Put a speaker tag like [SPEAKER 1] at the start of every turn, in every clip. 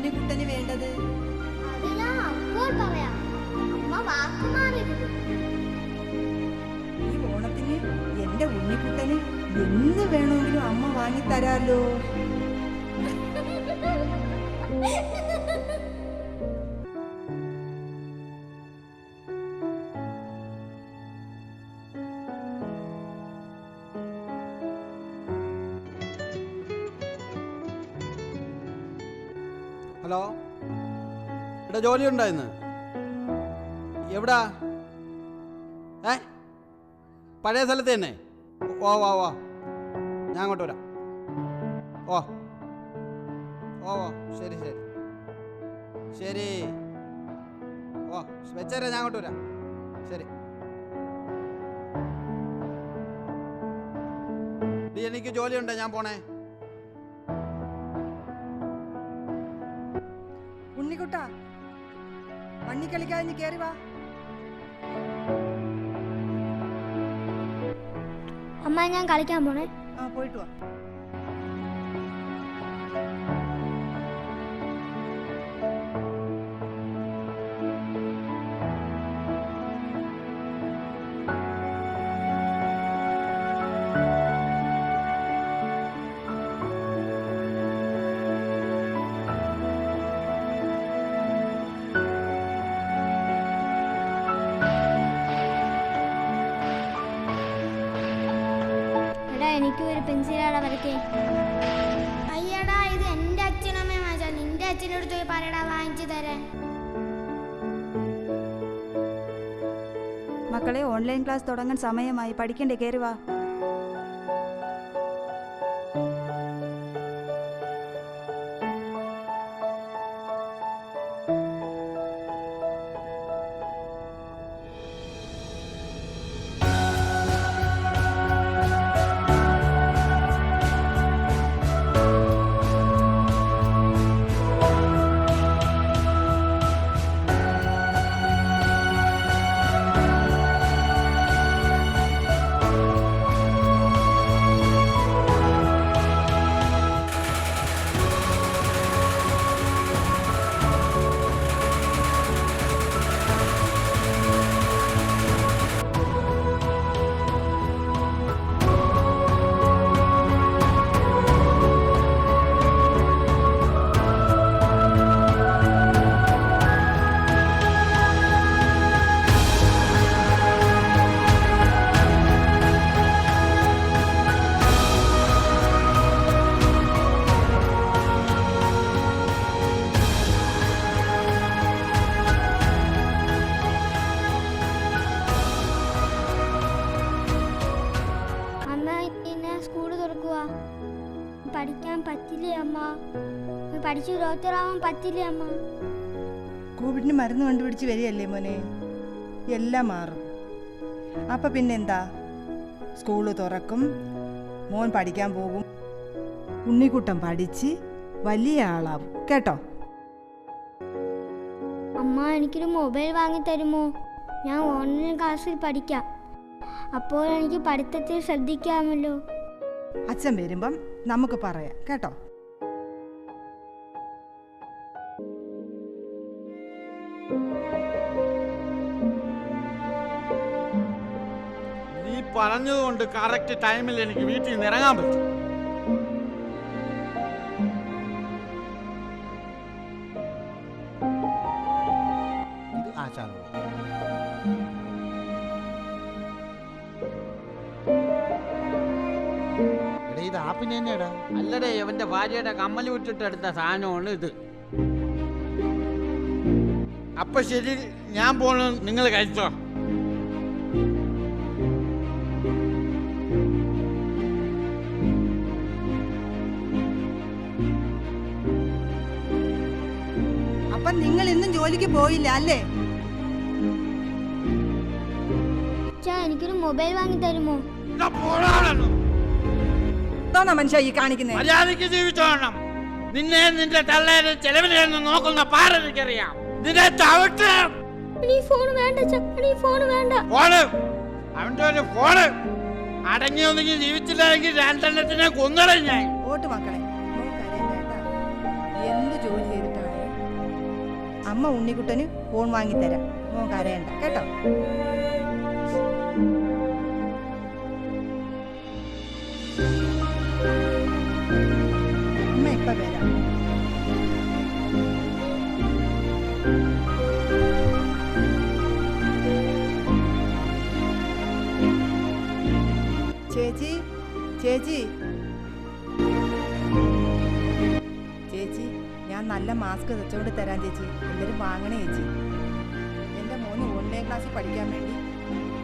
[SPEAKER 1] ഉണ്ണിക്കുട്ടന് വേണ്ടത്?
[SPEAKER 2] അത് ഞാൻ അപ്പോൾ പറയാം. അമ്മ വാക്ക് മാറരുത്.
[SPEAKER 1] ഈ ഓണത്തിന് എന്റെ ഉണ്ണിക്കുട്ടന് എന്ത് വേണമെങ്കിലും അമ്മ വാങ്ങിത്തരാലോ.
[SPEAKER 3] ഹലോ, ഇവിടെ ജോലി ഉണ്ടോ ഇന്ന്? എവിടാ? പഴയ സ്ഥലത്ത് തന്നെ? ഓ വാ വാ, ഞാൻ അങ്ങോട്ട് വരാം. ഓ ഓ ഓ ശരി ശരി ശരി. ഓ വെച്ചേരാ, ഞാൻ അങ്ങോട്ട് വരാം. ശരി. എനിക്ക് ജോലിയുണ്ട്, ഞാൻ പോണേ.
[SPEAKER 1] ഉണ്ണിക്കുട്ടാ, മണ്ണി കളിക്കാതെ കേറി വാ.
[SPEAKER 2] അമ്മ ഞാൻ കളിക്കാൻ പോണേ.
[SPEAKER 1] ആ പോയിട്ട് വാ.
[SPEAKER 2] എനിക്ക് ഒരു പെൻസിലാടാ വരയ്ക്കേ. അയ്യടാ, ഇത് എന്റെ അച്ഛനമ്മ വാങ്ങിച്ചാ. നിന്റെ അച്ഛനോട് പോയി പറയടാ വാങ്ങിച്ചു തരാൻ.
[SPEAKER 1] മക്കളെ, ഓൺലൈൻ ക്ലാസ് തുടങ്ങാൻ സമയമായി. പഠിക്കണ്ടേ? കയറി വാ.
[SPEAKER 2] പഠിക്കാൻ പറ്റില്ലേ അമ്മ? പഠിച്ചു ഡോക്ടറാവാൻ പറ്റില്ലേ അമ്മ?
[SPEAKER 1] കോവിഡിന് മരുന്ന് കണ്ടുപിടിച്ച് വരികയല്ലേ മോനെ, എല്ലാം മാറും. അപ്പം പിന്നെന്താ, സ്കൂള് തുറക്കും, മോൻ പഠിക്കാൻ പോകും, ഉണ്ണിക്കുട്ടൻ പഠിച്ച് വലിയ ആളാവും കേട്ടോ.
[SPEAKER 2] അമ്മ, എനിക്കൊരു മൊബൈൽ വാങ്ങി തരുമോ? ഞാൻ ഓൺലൈൻ ക്ലാസ്സിൽ പഠിക്കാം. അപ്പോൾ എനിക്ക് പഠിത്തത്തിൽ ശ്രദ്ധിക്കാമല്ലോ.
[SPEAKER 1] അച്ഛൻ വരുമ്പം നമുക്ക് പറയാം കേട്ടോ.
[SPEAKER 3] നീ പറഞ്ഞതുകൊണ്ട് കറക്റ്റ് ടൈമിൽ എനിക്ക് വീട്ടിൽ നിന്ന് ഇറങ്ങാൻ പറ്റും. അല്ലടേ, അവന്റെ ഭാര്യയുടെ കമ്മൽ വിട്ടിട്ട് എടുത്ത സാധനമാണ് ഇത്. അപ്പൊ ശരി, ഞാൻ പോണു, നിങ്ങൾ കഴിച്ചോ.
[SPEAKER 1] അപ്പം നിങ്ങൾ ഇന്നും ജോലിക്ക് പോയില്ല അല്ലേ?
[SPEAKER 2] എനിക്കൊരു മൊബൈൽ വാങ്ങി തരുമോ?
[SPEAKER 1] മനുഷ്യ ഈ കാണിക്കുന്നേ.
[SPEAKER 3] മര്യാദയ്ക്ക് ജീവിച്ചോണം. നിന്നെ നിന്റെ തള്ളേനെ ചെലവിലൊന്നും നോക്കുന്ന പാരെനിക്കറിയാം. നിന്നെ ചവിട്ട്. അവന്റെ ഒരു ഫോണ് അടങ്ങി ഒതുങ്ങി ജീവിച്ചില്ലെങ്കിൽ രണ്ടെണ്ണത്തിനെ കൊന്നട ഞാൻ.
[SPEAKER 1] ഓട്ട് മക്കളെ, എന്ത് ജോലി ചെയ്തിട്ടാണ് അമ്മ ഉണ്ണിക്കുട്ടന് ഫോൺ വാങ്ങിത്തരാം. മോൻ കരയണ്ട കേട്ടോ. അമ്മ ഇപ്പൊ വരാം. ചേച്ചി ചേച്ചി ചേച്ചി, ഞാൻ നല്ല മാസ്ക് വെച്ചോണ്ട് തരാം ചേച്ചി. എല്ലാവരും വാങ്ങണേ ചേച്ചി. എൻ്റെ മോന് ഓൺലൈൻ ക്ലാസ്സിൽ പഠിക്കാൻ വേണ്ടി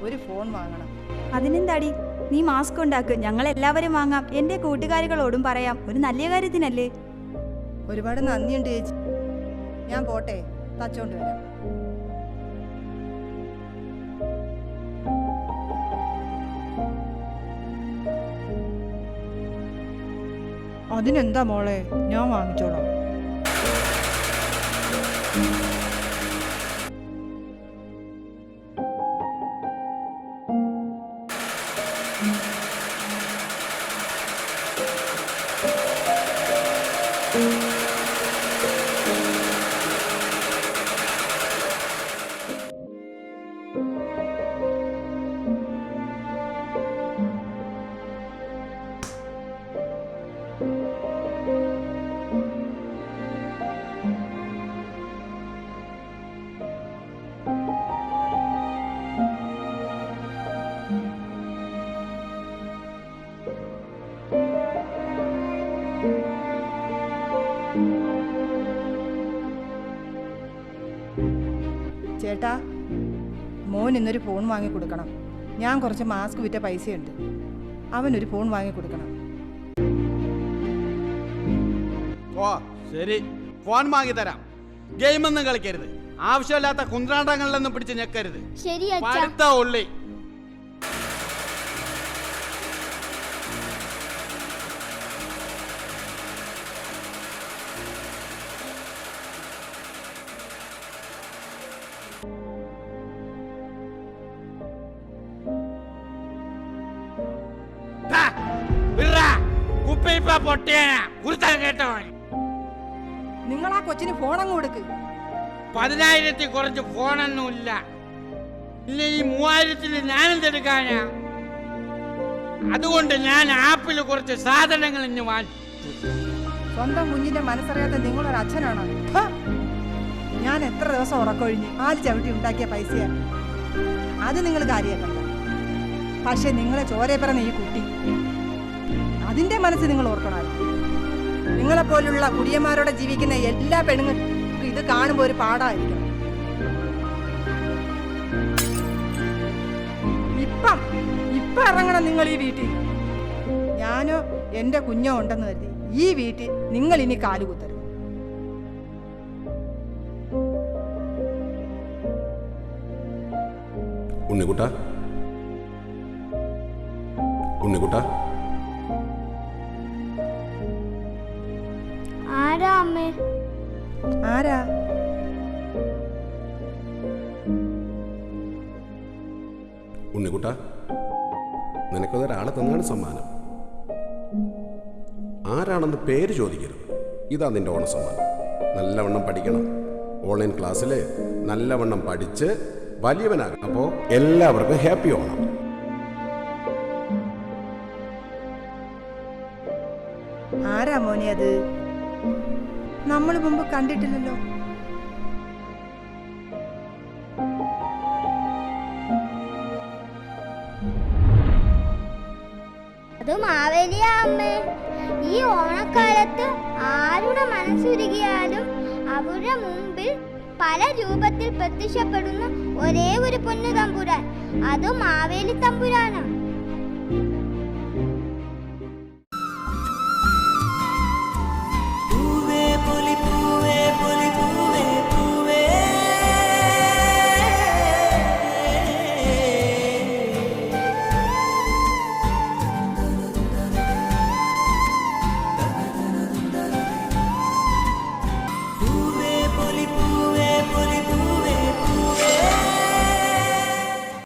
[SPEAKER 1] ഒരു ഫോൺ വാങ്ങണം.
[SPEAKER 4] അതിനെന്താടി, നീ മാസ്ക് ഉണ്ടാക്ക്, ഞങ്ങൾ എല്ലാവരും വാങ്ങാം. എൻ്റെ കൂട്ടുകാരികളോടും പറയാം, ഒരു നല്ല കാര്യത്തിനല്ലേ.
[SPEAKER 1] ഒരുപാട് നന്ദിയുണ്ട് ചേച്ചി. ഞാൻ പോട്ടെ, തച്ചോണ്ട് വരാം. അതിനെന്താ മോളെ, ഞാൻ വാങ്ങിച്ചോളാം. ചേട്ടാ, മോൻ ഇന്നൊരു ഫോൺ വാങ്ങിക്കൊടുക്കണം. ഞാൻ കുറച്ച് മാസ്ക് വിറ്റ പൈസയുണ്ട്. അവനൊരു ഫോൺ വാങ്ങിക്കൊടുക്കണം.
[SPEAKER 3] ഓ ശരി, ഫോൺ വാങ്ങി തരാം. ഗെയിമൊന്നും കളിക്കരുത്. ആവശ്യമില്ലാത്ത കുന്ത്രാണ്ടങ്ങളിലൊന്നും പിടിച്ച് ഞെക്കരുത്.
[SPEAKER 2] ശരി അച്ഛാ.
[SPEAKER 3] അടുത്ത ഉള്ളി.
[SPEAKER 1] നിങ്ങൾ ആ കൊച്ചിന് ഫോൺ അങ്ങ് കൊടുക്ക്.
[SPEAKER 5] 10,000 കുറച്ച് ഫോണൊന്നുമില്ല. ഇല്ല, ഈ 3000 ഞാനെന്തെടുക്കാനാ? അതുകൊണ്ട് ഞാൻ ആപ്പിൽ കുറച്ച് സാധനങ്ങൾ ഇന്ന് വാങ്ങിച്ചു.
[SPEAKER 1] സ്വന്തം കുഞ്ഞിന്റെ മനസ്സറിയാത്ത നിങ്ങളൊരു അച്ഛനാണോ? ഹാ! ഞാൻ എത്ര ദിവസം ഉറക്കൊഴിഞ്ഞ് ആല് ചവിട്ടി ഉണ്ടാക്കിയ പൈസയാ. അത് നിങ്ങൾ കാര്യമാക്കണ്ട. പക്ഷെ നിങ്ങളെ ചോരയെ പറഞ്ഞ ഈ കുട്ടി, അതിന്റെ മനസ്സ് നിങ്ങൾ ഓർക്കണമായിരുന്നു. നിങ്ങളെപ്പോലുള്ള കുടിയന്മാരോടെ ജീവിക്കുന്ന എല്ലാ പെണ്ണുങ്ങൾക്കും ഇത് കാണുമ്പോൾ ഒരു പാടായിരിക്കണം. ഇപ്പം ഇറങ്ങണം നിങ്ങൾ ഈ വീട്ടിൽ. ഞാനോ എൻ്റെ കുഞ്ഞോ ഉണ്ടെന്ന് കരുതി ഈ വീട്ടിൽ നിങ്ങൾ ഇനി കാലുകുത്തരുത്.
[SPEAKER 6] ഉണ്ണിക്കുട്ടാ, ഉണ്ണിക്കുട്ടാ,
[SPEAKER 2] ആരാ അമ്മേ?
[SPEAKER 1] ആരാ?
[SPEAKER 6] ഉണ്ണിക്കുട്ടാ, നിനക്കൊരാളെ തന്നാണ് സമ്മാനം. ആരാണെന്ന് പേര് ചോദിക്കരുത്. ഇതാ നിന്റെ ഓണ സമ്മാനം. നല്ലവണ്ണം പഠിക്കണം. ഓൺലൈൻ ക്ലാസ്സിൽ നല്ലവണ്ണം പഠിച്ച് വലിയവനാകണം. അപ്പോൾ എല്ലാവർക്കും ഹാപ്പി ഓണം.
[SPEAKER 1] ആരാ മോനെ അത്? നമ്മൾ മുമ്പ് കണ്ടിട്ടില്ലല്ലോ.
[SPEAKER 2] അത് മാവേലിയ അമ്മേ. ഈ ഓണക്കാലത്ത് ആരുടെ മനസ്സുരുകിയാലും അവരുടെ മുമ്പിൽ പല രൂപത്തിൽ പ്രത്യക്ഷപ്പെടുന്ന ഒരേ ഒരു പൊന്നു തമ്പുരാൻ, അത് മാവേലി തമ്പുരാനാണ്.